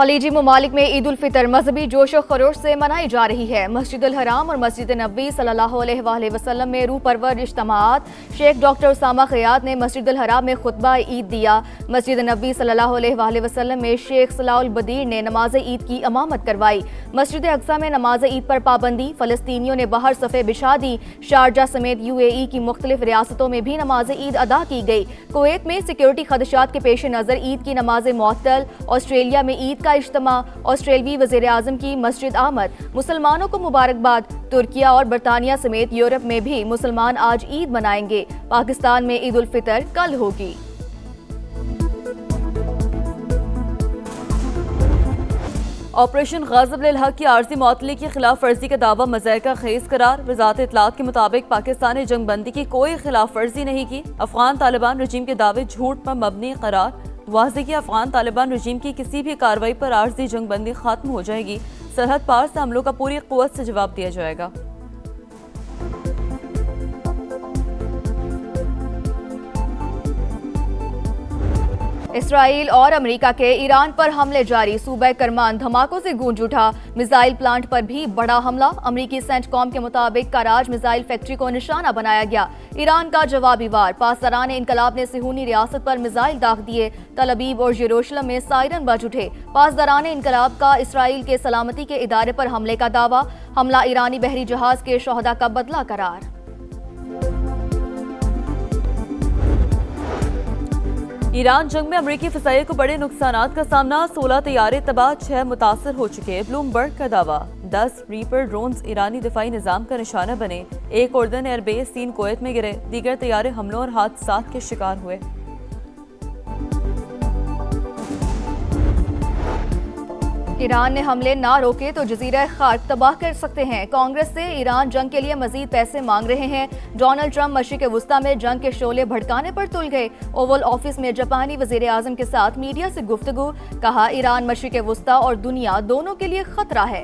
खलीजी ममालिक में ईद उल फितर मजहबी जोश और खरोश से मनाई जा रही है। मस्जिद अल हराम और मस्जिद नबी सल्लल्लाहु अलैहि वसल्लम में रूह परवर इज्तिमात। शेख डॉक्टर उसामा खयात ने मस्जिद अल हराम में खुतबा ईद दिया। मस्जिद नबी सल्लल्लाहु अलैहि वसल्लम में शेख सलाउल बदीर ने नमाज ईद की इमामत करवाई। मस्जिद अक्सा में नमाज ईद पर पाबंदी, फलस्तीनियों ने बाहर सफ़े बिछा दी। शारजा समेत UAE की मुख्तलिफ रियासतों में भी नमाज ईद अदा की गई। कुवैत में सिक्योरिटी खदशात के पेश नज़र ईद की नमाज मुअत्तल। ऑस्ट्रेलिया में ईद का इज्तिमा, ऑस्ट्रेलवी वज़ीर आज़म की मस्जिद आमद। मुसलमानों को मुबारकबाद। तुर्किया और बरतानिया समेत यूरोप में भी मुसलमान आज ईद मनाएंगे। पाकिस्तान में ईद उल फितर कल होगी। ऑपरेशन ग़ज़ब लिल हक़ की आर्ज़ी मुअत्तली की खिलाफ वर्जी का दावा मज़ायका खेज़ करार। वज़ारत इत्तलात के मुताबिक पाकिस्तान ने जंगबंदी की कोई खिलाफ वर्जी नहीं की। अफ़गान तालिबान रजीम के दावे झूठ पर मबनी करार। वाज़ेह कि अफ़गान तालिबान रजीम की किसी भी कार्रवाई पर आर्ज़ी जंगबंदी खत्म हो जाएगी। सरहद पार से हमलों का पूरी क़ुव्वत से जवाब दिया जाएगा। इसराइल और अमेरिका के ईरान पर हमले जारी। सूबा करमान धमाकों से गूंज उठा। मिसाइल प्लांट पर भी बड़ा हमला। अमेरिकी सेंटकॉम के मुताबिक कराज मिसाइल फैक्ट्री को निशाना बनाया गया। ईरान का जवाबी वार। पासदारान इनकलाब ने सिहूनी रियासत पर मिसाइल दाग दिए। तल अबीब और यरूशलेम में सायरन बज उठे। पासदारान इनकलाब का इसराइल के सलामती के इदारे पर हमले का दावा। हमला ईरानी बहरी जहाज के शोहदा का बदला करार। ईरान जंग में अमरीकी फ़िज़ाइया को बड़े नुकसानात का सामना। 16 तैयारे तबाह, 6 मुतासर हो चुके। ब्लूमबर्ग का दावा। 10 रीपर ड्रोन्स ईरानी दिफाई निज़ाम का निशाना बने। एक उर्दन एयरबेस 3 कुवैत में गिरे। दीगर तैयारे हमलों और हादसात के शिकार हुए। ईरान ने हमले ना रोके तो जजीरा खार्क तबाह कर सकते हैं। कांग्रेस से ईरान जंग के लिए मजीद पैसे मांग रहे हैं। डोनाल्ड ट्रंप मशरिक़ वुस्ता में जंग के शोले भड़काने पर तुल गए। ओवल ऑफिस में जापानी वज़ीर आज़म के साथ मीडिया से गुफ्तगू। कहा, ईरान मशरिक़ वुस्ता और दुनिया दोनों के लिए खतरा है।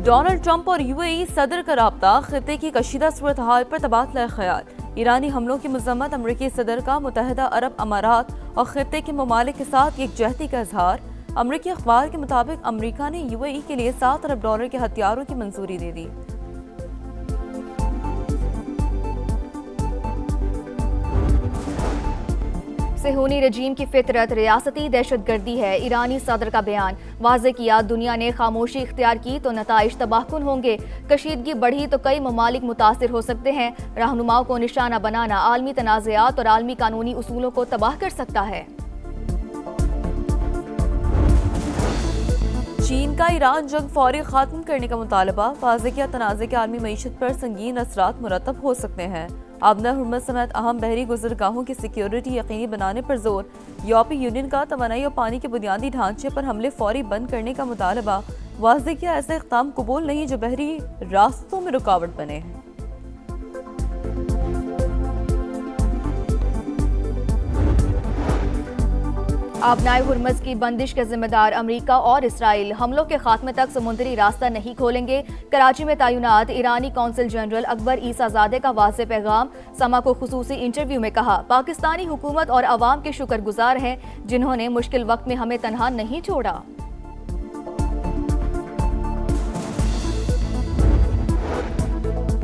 डोनाल्ड ट्रंप और UAE सदर का राब्ता। खित्ते की कशीदा सूरत हाल पर तबादला ख्याल। ईरानी हमलों की मज़म्मत। अमरीकी सदर का मुत्तहिदा अरब अमारात और खित्ते के ममालिक के साथ यकजहती का इजहार। अमरीकी अखबार के मुताबिक अमरीका ने UAE के लिए $7 अरब के हथियारों की मंजूरी दे दी। सिहूनी रजीम की फितरत रियासती दहशतगर्दी है। ईरानी सदर का बयान। वाज़ेह किया, दुनिया ने खामोशी इख्तियार की तो नताइज तबाहकुन होंगे। कशीदगी बढ़ी तो कई ममालिक मुतासिर हो सकते हैं। रहनुमाओं को निशाना बनाना आलमी तनाज़ात और आलमी कानूनी उसूलों को तबाह कर सकता है। चीन का ईरान जंग फौरी खात्म करने का मुतालबा। वाज़ेह किया, तनाज़े के आलमी मईशत पर संगीन असरात मुरतब हो सकते हैं। आबना हुर्मत समेत अहम बहरी गुजरगाहों की सिक्योरिटी यकीनी बनाने पर जोर। यूरोपीय यूनियन का तवानाई और पानी के बुनियादी ढांचे पर हमले फौरी बंद करने का मुतालबा। वाज़ेह किया, ऐसे इक़दाम कबूल नहीं जो बहरी रास्तों में रुकावट बने। आबनाए हुर्मज़ की बंदिश के जिम्मेदार अमरीका और इसराइल हमलों के खात्मे तक समुद्री रास्ता नहीं खोलेंगे। कराची में तैनात ईरानी कौंसल जनरल अकबर ईसाज़ादे का वाज़ेह पैगाम। समा को खुसूसी इंटरव्यू में कहा, पाकिस्तानी हुकूमत और अवाम के शुक्रगुजार हैं जिन्होंने मुश्किल वक्त में हमें तनहा नहीं छोड़ा।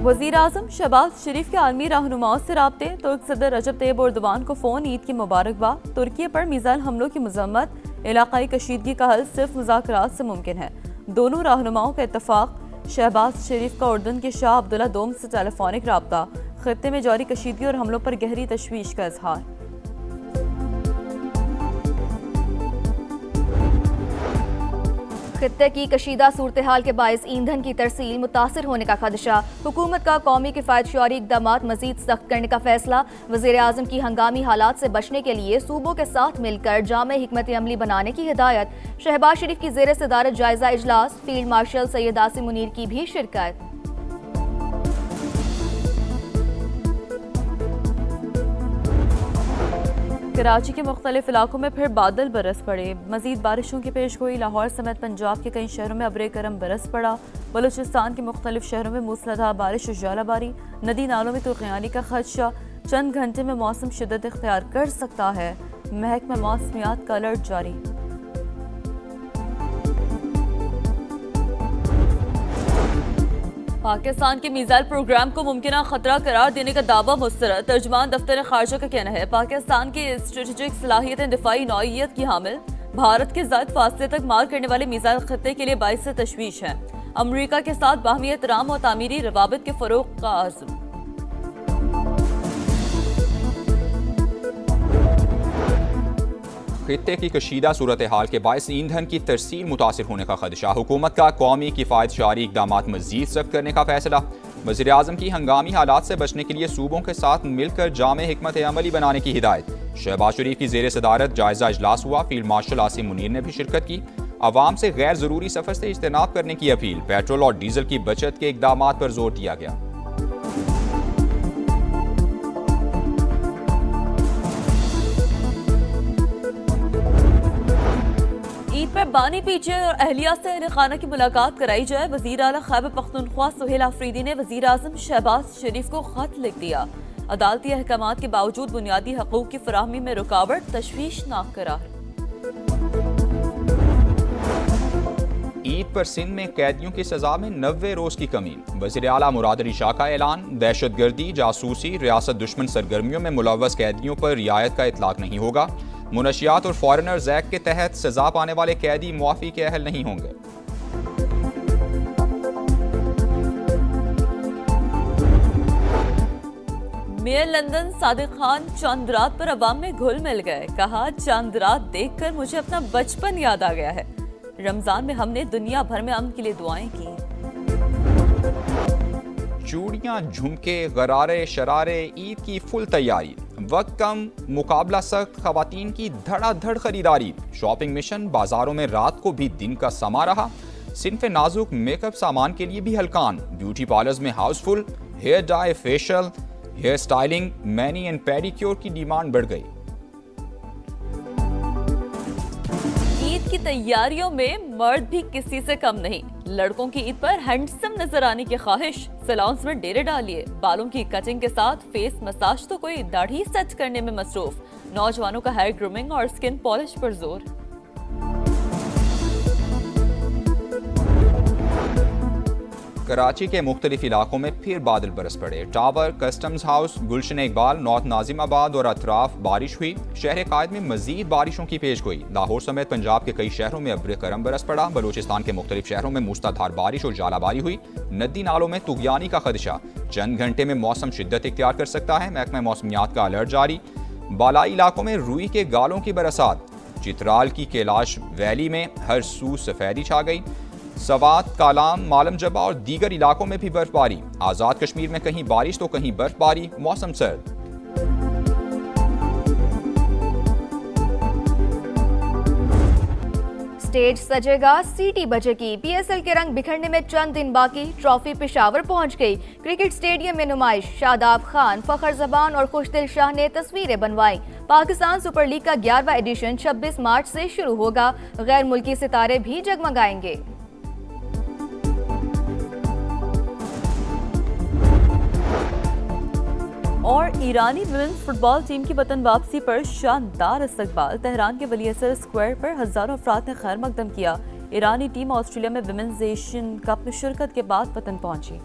वज़ीर आज़म शहबाज शरीफ के आलमी रहनुमाओं से राब्ते। तुर्क सदर रजब तैयब एर्दोगान को फ़ोन। ईद की मुबारकबाद। तुर्की पर मिसाइल हमलों की मज़म्मत। इलाक़ाई कशीदगी का हल सिर्फ मुज़ाकरात से मुमकिन है। दोनों रहनुमाओं का इत्तफ़ाक़। शहबाज शरीफ का उर्दन के शाह अब्दुल्ला दोम से टेलीफोनिक राब्ता। खित्ते में जारी कशीदगी और हमलों पर गहरी तशवीश का इजहार। खित्ते की कशीदा सूरत हाल के बायस ईंधन की तरसील मुतासिर होने का खदशा। हुकूमत का कौमी किफ़ायत शुआरी इक़दामात मज़ीद सख्त करने का फैसला। वज़ीर आज़म की हंगामी हालात से बचने के लिए सूबों के साथ मिलकर जामे हिकमत अमली बनाने की हिदायत। शहबाज शरीफ की ज़ेर सदारत जायजा इजलास। फील्ड मार्शल सैयद आसिम मुनीर की भी शिरकत। कराची के मुख्तलिफ इलाकों में फिर बादल बरस पड़े। मजीद बारिशों की पेश गोई। लाहौर समेत पंजाब के कई शहरों में अब्रे करम बरस पड़ा। बलूचिस्तान के मुख्तलिफ शहरों में मूसलाधार बारिश और जालाबारी। नदी नालों में तुर्कयानी का खदशा। चंद घंटे में मौसम शिद्दत इख्तियार कर सकता है। महकमा मौसमियात का अलर्ट जारी। पाकिस्तान के मिसाइल प्रोग्राम को मुमकिन खतरा करार देने का दावा मुस्तरद। तर्जुमान दफ्तर खारजा का कहना है पाकिस्तान की स्ट्रेटेजिक सलाहियतें दिफाई नौइयत की हामिल भारत के ज़ायद फासले तक मार करने वाले मिसाइल खत्ते के लिए बाइस तशवीश है। अमरीका के साथ बाहमी एहतराम और तामीरी रवाबित के फरोग का आज़म। खित्ते की कशीदा सूरत हाल के बायस ईंधन की तरसील मुतासिर होने का खदशा। हुकूमत का कौमी किफ़ायत शारी इक़दाम मज़ीद सख्त करने का फैसला। वज़ीर आज़म की हंगामी हालात से बचने के लिए सूबों के साथ मिलकर जामे हिकमत अमली बनाने की हिदायत। शहबाज शरीफ की ज़ेर सदारत जायज़ा इजलास हुआ। फील्ड मार्शल आसिम मुनीर ने भी शिरकत की। अवाम से गैर ज़रूरी सफ़र से इज्तनाब करने की अपील। पेट्रोल और डीजल की बचत के इक़दाम पर जोर दिया गया। ईद पर बानी पीछे और अहलिया से अहले खाना की मुलाकात कराई जाए। वज़ीर आला खैबर पख्तूनख्वा सुहेल आफरीदी ने वज़ीर आज़म शहबाज शरीफ को खत लिख दिया। अदालती अहकामात के बावजूद बुनियादी हकूक़ की फराहमी में रुकावट तशवीशनाक करार। ईद पर सिंध में कैदियों की सजा में 90 रोज की कमी। वज़ीर आला मुराद अली शाह का ऐलान। दहशतगर्दी, जासूसी, रियासत दुश्मन सरगर्मियों में मुलव्वस कैदियों पर रियायत का इतलाक नहीं होगा। मुनशियात और फॉरेनर्स एक्ट के तहत सजा पाने वाले कैदी मुआफ़ी के अहल नहीं होंगे। मेयर लंदन सादिक खान चांद रात पर अवाम में घुल मिल गए। कहा, चांद रात देखकर मुझे अपना बचपन याद आ गया है। रमजान में हमने दुनिया भर में अमन के लिए दुआएं की। चूड़ियां, झुमके, गरारे, शरारे, ईद की फुल तैयारी। वक्त कम, मुकाबला सख्त, खवातीन की धड़ाधड़ खरीदारी। शॉपिंग मिशन बाजारों में रात को भी दिन का समा रहा। सिन्फ नाजुक मेकअप सामान के लिए भी हलकान। ब्यूटी पार्लर्स में housefull. Hair dye, facial, hair styling, mani and pedicure की डिमांड बढ़ गई। ईद की तैयारियों में मर्द भी किसी से कम नहीं। लड़कों की ईद पर हैंडसम नजर आने की ख्वाहिश। सैलून्स में डेरे डालिए। बालों की कटिंग के साथ फेस मसाज तो कोई दाढ़ी सेट करने में मसरूफ। नौजवानों का हेयर ग्रूमिंग और स्किन पॉलिश पर जोर। कराची के मुख्तलिफ इलाकों में फिर बादल बरस पड़े। टावर, कस्टम्स हाउस, गुलशन इकबाल, नॉर्थ नाजिमाबाद और अतराफ बारिश हुई। शहर कायद में मजीद बारिशों की पेश गोई। लाहौर समेत पंजाब के कई शहरों में अब्र करम बरस पड़ा। बलूचिस्तान के मुख्तलिफ शहरों में मूसलाधार बारिश और जालाबारी हुई। नदी नालों में तुगयानी का खदशा। चंद घंटे में मौसम शिद्दत इख्तियार कर सकता है। महकमा मौसमियात का अलर्ट जारी। बालाई इलाकों में रुई के गालों की बरसात। चित्राल की कैलाश वैली में हर सू सफेदी छा गई। सवात, कालाम, मालम जबा और दीगर इलाकों में भी बर्फबारी। आज़ाद कश्मीर में कहीं बारिश तो कहीं बर्फबारी। मौसम सर्द। स्टेज सजेगा, सीटी बजेगी। पीएसएल के रंग बिखरने में चंद दिन बाकी। ट्रॉफी पेशावर पहुंच गई। क्रिकेट स्टेडियम में नुमाइश। शादाब खान, फखर जबान और खुशदिल शाह ने तस्वीरें बनवाई। पाकिस्तान सुपर लीग का 11वां एडिशन 26 मार्च से शुरू होगा। गैर मुल्की सितारे भी जगमगाएंगे। और ईरानी विमेन्स फुटबॉल टीम की वतन वापसी पर शानदार इस्तकबाल। तेहरान के वली असर स्क्वायर पर हजारों अफराद ने खैर मकदम किया। ईरानी टीम ऑस्ट्रेलिया में विमेन्स एशियन कप में शिरकत के बाद वतन पहुंची।